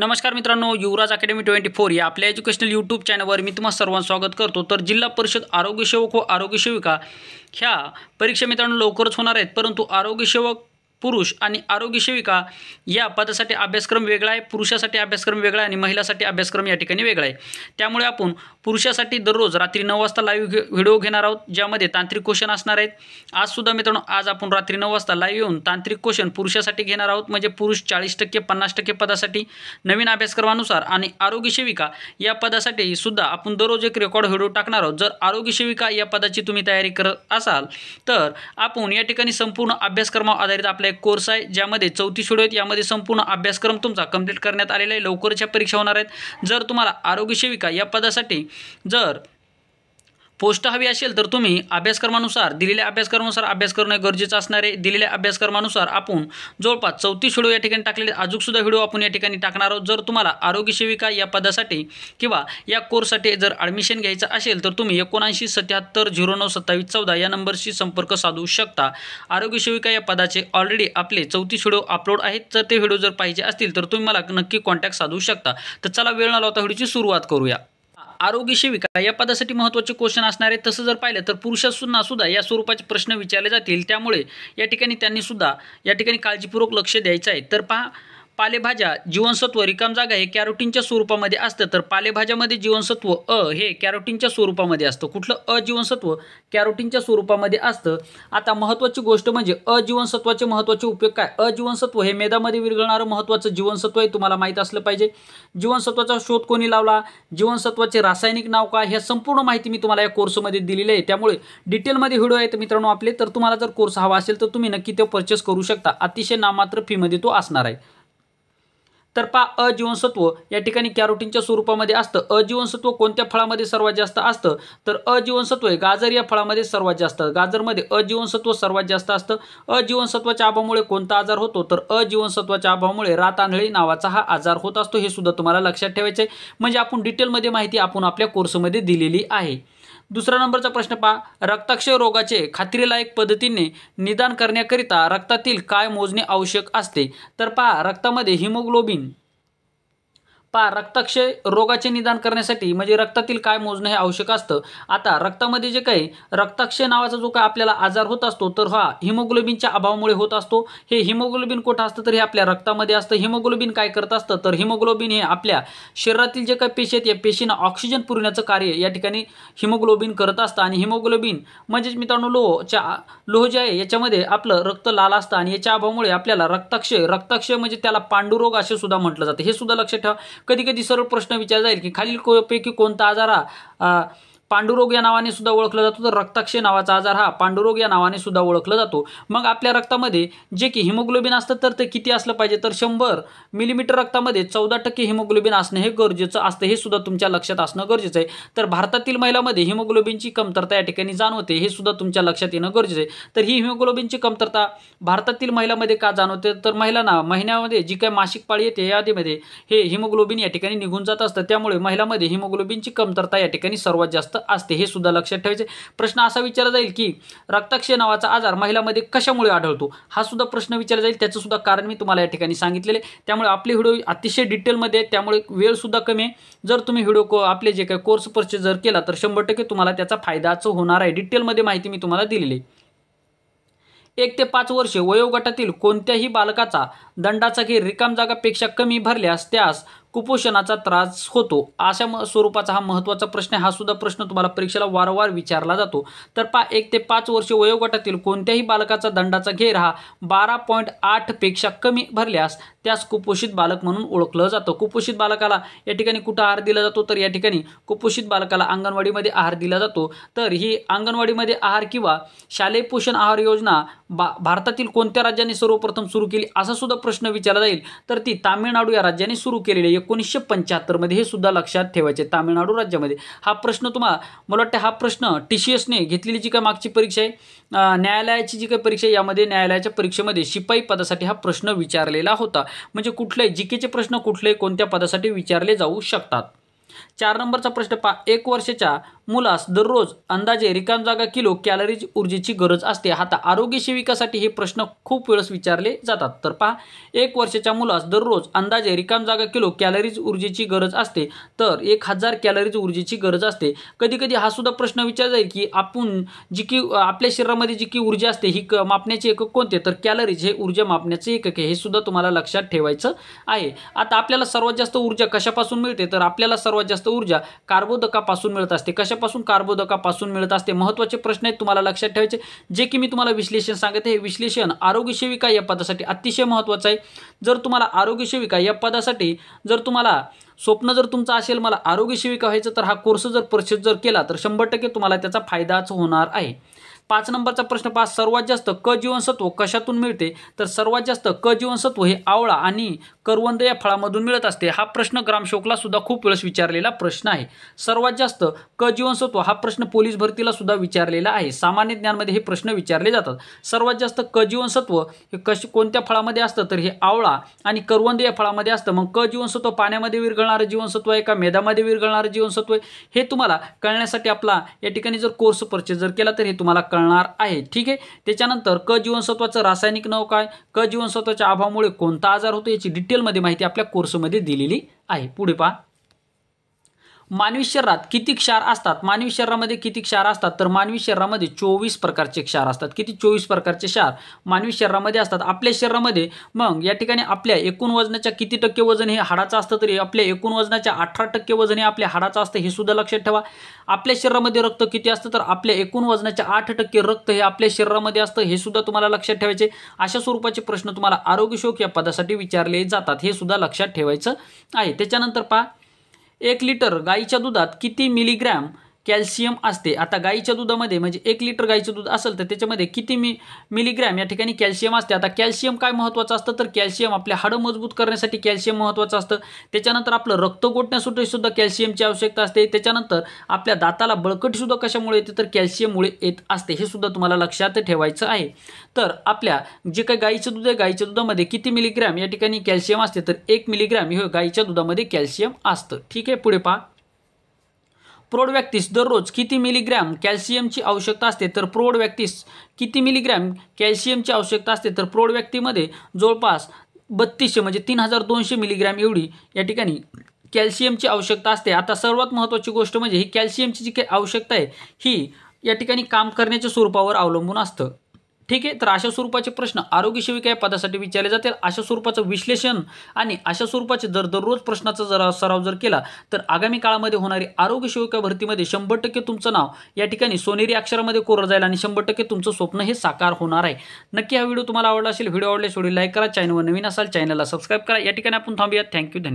नमस्कार मित्रांनो, युवराज अकॅडमी 24 या आपल्या एज्युकेशनल यूट्यूब चॅनलवर मी तुम्हा सर्वांचं स्वागत करतो। तर जिल्हा परिषद आरोग्य सेवक व आरोग्य सेविका ह्या परीक्षा मित्रांनो लवकरच होणार आहेत, परंतु आरोग्य सेवक पुरुष आणि आरोग्य सेविका या पदासाठी अभ्यासक्रम वेगळा आहे, पुरुषासाठी अभ्यासक्रम वेगळा आहे आणि महिलांसाठी अभ्यासक्रम या ठिकाणी वेगळा आहे। त्यामुळे आपण पुरुषासाठी दररोज रात्री 9 वाजता लाईव्ह व्हिडिओ घेणार आहोत, ज्यामध्ये तांत्रिक क्वेश्चन असणार आहेत। आज सुद्धा मित्रांनो आज आपण रात्री 9 वाजता लाईव्ह येऊन तांत्रिक क्वेश्चन पुरुषासाठी घेणार आहोत, म्हणजे पुरुष 40% 50% पदासाठी नवीन अभ्यासक्रमानुसार आणि आरोग्य सेविका या पदासाठी सुद्धा आपण दररोज एक रेकॉर्ड व्हिडिओ टाकणार आहोत। जर आरोग्य सेविका या पदाची तुम्ही तयारी करत असाल तर आपण या ठिकाणी संपूर्ण अभ्यासक्रमावर आधारित आपल्या एक कोर्स आहे, ज्यामध्ये 34 व्हिडिओ आहेत। यामध्ये संपूर्ण अभ्यासक्रम तुमचा कंप्लीट करण्यात आलेला आहे। लवकरच परीक्षा होणार आहेत। जर तुम्हाला आरोग्य सेविका या पदासाठी जर पोस्ट हवी असेल तर तुम्ही अभ्यासक्रमानुसार दिलेल्या अभ्यासक्रमानुसार अभ्यास करणे गरजेचं असणार आहे। दिलेल्या अभ्यासक्रमानुसार आपण जवळपास 34 व्हिडिओ या ठिकाणी टाकलेले, अजून सुद्धा व्हिडिओ आपण या ठिकाणी टाकणार आहोत। जर तुम्हाला आरोग्य सेविका या पदासाठी किंवा या कोर्ससाठी जर ॲडमिशन घ्यायचं असेल तर तुम्ही 7977092714 या नंबरशी संपर्क साधू शकता। आरोग्य सेविका या पदाचे ऑलरेडी आपले 34 व्हिडिओ अपलोड आहेत, तर ते व्हिडिओ जर पाहिजे असतील तर तुम्ही मला नक्की कॉन्टॅक्ट साधू शकता। तर चला वेळ न लावता व्हिडिओची सुरुवात करूया। आरोग्य सेविका या पदासाठी महत्त्वाचे क्वेश्चन असणार आहेत। तसं जर पाहिलं तर पुरुषांना सुद्धा या स्वरूपाचे प्रश्न विचारले जातील, त्यामुळे या ठिकाणी त्यांनी सुद्धा या ठिकाणी काळजीपूर्वक लक्ष द्यायचं आहे। तर पहा, पालेभाज्या जीवनसत्व रिकाम जागा हे कॅरोटीनच्या स्वरूपामध्ये असतं, तर पालेभाज्यामध्ये जीवनसत्व अ हे कॅरोटीनच्या स्वरूपामध्ये असतं। कुठलं अ जीवनसत्व कॅरोटीनच्या स्वरूपामध्ये असतं। आता महत्त्वाची गोष्ट म्हणजे अ जीवनसत्वाचे महत्त्वाचे उपयोग काय। अ जीवनसत्व हे मेदामध्ये विरघळणारं महत्त्वाचं जीवनसत्व आहे, तुम्हाला माहीत असलं पाहिजे। जीवनसत्वाचा शोध कोणी लावला, जीवनसत्वाचे रासायनिक नाव काय, ह्या संपूर्ण माहिती मी तुम्हाला या कोर्समध्ये दिलेली आहे। त्यामुळे डिटेलमध्ये व्हिडिओ आहेत मित्रांनो आपले, तर तुम्हाला जर कोर्स हवा असेल तर तुम्ही नक्की ते परचेस करू शकता। अतिशय नाममात्र फीमध्ये तो असणार आहे। तर पहा, अ जीवनसत्व या ठिकाणी कॅरोटीनच्या स्वरूपामध्ये असतं। अ जीवनसत्व कोणत्या फळामध्ये सर्वात जास्त असतं, तर अ जीवनसत्व हे गाजर या फळामध्ये सर्वात जास्त, गाजरमध्ये अ जीवनसत्व सर्वात जास्त असतं। अ जीवनसत्वाच्या अभावामुळे कोणता आजार होतो, तर अ जीवनसत्वाच्या अभावामुळे रातआंधळी नावाचा हा आजार होत असतो। हे सुद्धा तुम्हाला लक्षात ठेवायचे आहे, म्हणजे आपण डिटेलमध्ये माहिती आपण आपल्या कोर्समध्ये दिलेली आहे। दुसरा नंबरचा प्रश्न पहा, रक्ताक्षय रोगाचे खात्रीलायक पद्धतीने निदान करण्याकरिता रक्तातील काय मोजणे आवश्यक असते। तर पहा, रक्तामध्ये हिमोग्लोबिन रक्ताक्षय रोगाचे निदान करण्यासाठी म्हणजे रक्तातील काय मोजणं हे आवश्यक असतं। आता रक्तामध्ये जे काही रक्ताक्षय नावाचा जो काय आपल्याला आजार होत असतो, तर हा हिमोग्लोबिनच्या अभावामुळे होत असतो। हे हिमोग्लोबिन कुठं असतं, तर हे आपल्या रक्तामध्ये असतं। हिमोग्लोबिन काय करत असतं, तर हिमोग्लोबिन हे आपल्या शरीरातील जे काही पेशी आहेत या पेशींना ऑक्सिजन पुरवण्याचं कार्य या ठिकाणी हिमोग्लोबिन करत असतं। आणि हिमोग्लोबिन म्हणजेच मित्रांनो लोह जे आहे याच्यामध्ये आपलं रक्त लाल असतं, आणि याच्या अभावामुळे आपल्याला रक्ताक्षय म्हणजे त्याला पांडुरोग असे सुद्धा म्हटलं जातं। हे सुद्धा लक्षात ठेवा। कधी कधी सरळ प्रश्न विचारला जाईल की खालीलपैकी कोणता आजार हा पांडुरोग या नावाने सुद्धा ओळखला जातो, तर रक्ताक्षय नावाचा आजार हा पांडुरोग या नावाने सुद्धा ओळखला जातो। मग आपल्या रक्तामध्ये जे की हिमोग्लोबिन असतं तर ते किती असलं पाहिजे, तर 100 मिलीमीटर रक्तामध्ये 14% हिमोग्लोबिन असणं हे गरजेचं असतं। हे सुद्धा तुमच्या लक्षात असणं गरजेचं आहे। तर भारतातील महिलांमध्ये हिमोग्लोबिनची कमतरता या ठिकाणी जाणवते, हे सुद्धा तुमच्या लक्षात येणं गरजेचं आहे। तर ही हिमोग्लोबिनची कमतरता भारतातील महिलांमध्ये का जाणवते, तर महिलांना महिन्यामध्ये जी काही मासिक पाळी येते यामध्ये हे हिमोग्लोबिन या ठिकाणी निघून जात असतं, त्यामुळे महिलांमध्ये हिमोग्लोबिनची कमतरता या ठिकाणी सर्वात जास्त असते। हे सुद्धा लक्षात ठेवायचे। प्रश्न असा विचारला जाईल की रक्ताक्षय नावाचा आजार महिलांमध्ये कशामुळे आढळतो, हा सुद्धा प्रश्न विचारला जाईल। त्याचं सुद्धा कारण मी तुम्हाला या ठिकाणी सांगितलेले, त्यामुळे आपले व्हिडिओ अतिशय डिटेलमध्ये आहे, त्यामुळे वेळ सुद्धा कमी आहे। जर तुम्ही व्हिडिओ आपले जे काही कोर्स परचेस जर केला तर 100% तुम्हाला त्याचा फायदाच होणार आहे। डिटेलमध्ये माहिती मी तुम्हाला दिलेली आहे। 1 ते 5 वर्षे वयोगटातील कोणत्याही बालकाचा दंडाचा घेर रिकाम जागापेक्षा कमी भरल्यास त्यास कुपोषणाचा त्रास होतो। अशा स्वरूपाचा हा महत्त्वाचा प्रश्न आहे। हा सुद्धा प्रश्न तुम्हाला परीक्षेला वारंवार विचारला जातो। तर 1 ते 5 वर्षे वयोगटातील कोणत्याही बालकाचा दंडाचा घेर हा 12.8 पेक्षा कमी भरल्यास त्यास कुपोषित बालक म्हणून ओळखलं जातं। कुपोषित बालकाला या ठिकाणी कुठं आहार दिला जातो, तर या ठिकाणी कुपोषित बालकाला अंगणवाडीमध्ये आहार दिला जातो। तर ही अंगणवाडीमध्ये आहार किंवा शालेय पोषण आहार योजना भारतातील कोणत्या राज्याने सर्वप्रथम सुरू केली, असा सुद्धा प्रश्न विचारला जाईल, तर ती तामिळनाडू या राज्याने सुरू केलेली आहे 1975 मध्ये। हे सुद्धा लक्षात ठेवायचे, तामिळनाडू राज्यामध्ये हा प्रश्न तुम्हाला, मला वाटतं हा प्रश्न TCS ने घेतलेली जी काही मागची परीक्षा आहे, न्यायालयाची जी काही परीक्षा आहे, यामध्ये न्यायालयाच्या परीक्षेमध्ये शिपाई पदासाठी हा प्रश्न विचारलेला होता। म्हणजे कुठल्याही जीकेचे प्रश्न कुठल्याही कोणत्या पदासाठी विचारले जाऊ शकतात। 4 नंबरचा प्रश्न पहा, 1 वर्षाच्या मुलास दररोज अंदाजे रिकाम जागा किलो कॅलरीज ऊर्जेची गरज असते? आता आरोग्य सेविकासाठी हे प्रश्न खूप वेळेस विचारले जातात. तर पहा, 1 वर्षाच्या मुलास दररोज अंदाजे रिकाम जागा किलो कॅलरीज ऊर्जेची गरज असते, तर 1000 कॅलरीज ऊर्जेची गरज असते. कधी कधी हा सुद्धा प्रश्न विचारला जाईल की आपण जी की आपल्या शरीरामध्ये जी की ऊर्जा असते ही मापण्याचे एकक कोणते? तर कॅलरीज हे ऊर्जा मापण्याचे एकक आहे. हे सुद्धा तुम्हाला लक्षात ठेवायचं आहे. आता आपल्याला सर्वात जास्त ऊर्जा कशापासून मिळते? तर आपल्याला सर्वात जास्त ऊर्जा कार्बोदकापासून मिळत असते. कशापासून? कार्बोदकापासून मिळत असते. महत्त्वाचे प्रश्न आहेत तुम्हाला लक्षात ठेवायचे, जे की मी तुम्हाला विश्लेषण सांगते. हे विश्लेषण आरोग्य सेविका या पदासाठी अतिशय महत्त्वाचं आहे. जर तुम्हाला आरोग्य सेविका या पदासाठी जर तुम्हाला स्वप्न जर तुमचं असेल मला आरोग्य सेविका व्हायचं, तर हा कोर्स जर परचेस जर केला तर 100% तुम्हाला त्याचा फायदाच होणार आहे. 5 नंबरचा प्रश्न पहा, सर्वात जास्त क जीवनसत्व कशातून मिळते? तर सर्वात जास्त क जीवनसत्व हे आवळा आणि करवंद या फळामधून मिळत असते. हा प्रश्न ग्रामसेवकला सुद्धा खूप वेळेस विचारलेला प्रश्न आहे. सर्वात जास्त क जीवनसत्व हा प्रश्न पोलीस भरतीला सुद्धा विचारलेला आहे. सामान्य ज्ञानमध्ये हे प्रश्न विचारले जातात. सर्वात जास्त क जीवनसत्व हे कोणत्या फळामध्ये असतं? तर हे आवळा आणि करवंद या फळामध्ये असतं. मग क जीवनसत्व पाण्यामध्ये विरघळणारं जीवनसत्व आहे का मेदामध्ये विरघळणारं जीवनसत्व आहे? हे तुम्हाला कळण्यासाठी आपला या ठिकाणी जर कोर्स परचेस जर केला तर हे तुम्हाला कळणार आहे. ठीक आहे. त्याच्यानंतर क जीवनसत्वाचं रासायनिक नाव काय? क जीवनसत्वाच्या अभावामुळे कोणता आजार होतो याची डिटेलमध्ये माहिती आपल्या कोर्समध्ये दिलेली आहे. पुढे पहा, मानवी शरीरात किती क्षार असतात? मानवी शरीरामध्ये किती क्षार असतात? तर मानवी शरीरामध्ये 24 प्रकारचे क्षार असतात. किती? 24 प्रकारचे क्षार मानवी शरीरामध्ये असतात. आपल्या शरीरामध्ये मग या ठिकाणी आपल्या एकूण वजनाच्या किती टक्के वजन हे हाडाचं असतं? तरी आपल्या एकूण वजनाच्या 18% वजन हे आपल्या हाडाचं असतं. हे सुद्धा लक्षात ठेवा. आपल्या शरीरामध्ये रक्त किती असतं? तर आपल्या एकूण वजनाच्या 8% रक्त हे आपल्या शरीरामध्ये असतं. हे सुद्धा तुम्हाला लक्षात ठेवायचे. अशा स्वरूपाचे प्रश्न तुम्हाला आरोग्य सेवक या पदासाठी विचारले जातात. हे सुद्धा लक्षात ठेवायचं आहे. त्याच्यानंतर पहा, 1 लिटर गाईच्या दुधात किती मिलीग्रॅम कॅल्शियम असते? आता गाईच्या दुधामध्ये म्हणजे 1 लिटर गाईचं दूध असेल तर त्याच्यामध्ये किती मिलीग्रॅम या ठिकाणी कॅल्शियम असते? आता कॅल्शियम काय महत्त्वाचं असतं? तर कॅल्शियम आपल्या हाडं मजबूत करण्यासाठी कॅल्शियम महत्त्वाचं असतं. त्याच्यानंतर आपलं रक्त गोठण्यासाठी सुद्धा कॅल्शियमची आवश्यकता असते. त्याच्यानंतर आपल्या दाताला बळकटी सुद्धा कशामुळे येते? तर कॅल्शियममुळे येत असते. हे सुद्धा तुम्हाला लक्षात ठेवायचं आहे. तर आपल्या जे काही गाईचं दूध आहे गाईच्या दुधामध्ये किती मिलीग्रॅम या ठिकाणी कॅल्शियम असते? तर 1 मिलीग्रॅम हे गाईच्या दुधामध्ये कॅल्शियम असतं. ठीक आहे. पुढे पहा, प्रौढ व्यक्तीस दररोज किती मिलीग्रॅम कॅल्शियमची आवश्यकता असते? तर प्रौढ व्यक्तीस किती मिलीग्रॅम कॅल्शियमची आवश्यकता असते? तर प्रौढ व्यक्तीमध्ये जवळपास 3200 म्हणजे 3200 मिलीग्रॅम एवढी या ठिकाणी कॅल्शियमची आवश्यकता असते. आता सर्वात महत्त्वाची गोष्ट म्हणजे ही कॅल्शियमची जी काही आवश्यकता आहे ही या ठिकाणी काम करण्याच्या स्वरूपावर अवलंबून असतं. ठीक आहे. तर अशा स्वरूपाचे प्रश्न आरोग्य सेविका या पदासाठी विचारले जातील. अशा स्वरूपाचं विश्लेषण आणि अशा स्वरूपाचे जर दररोज प्रश्नाचा जर सराव जर केला तर आगामी काळामध्ये होणारी आरोग्य सेविका भरतीमध्ये 100% तुमचं नाव या ठिकाणी सोनेरी अक्षरामध्ये कोरलं जाईल आणि 100% तुमचं स्वप्न हे साकार होणार आहे. नक्की हा व्हिडिओ तुम्हाला आवडला असेल. व्हिडिओ आवडल्यास व्हिडिओ लाईक करा. चॅनलवर नवीन असाल चॅनलला सबस्क्राईब करा. या ठिकाणी आपण थांबूया. थँक्यू. धन्यवाद.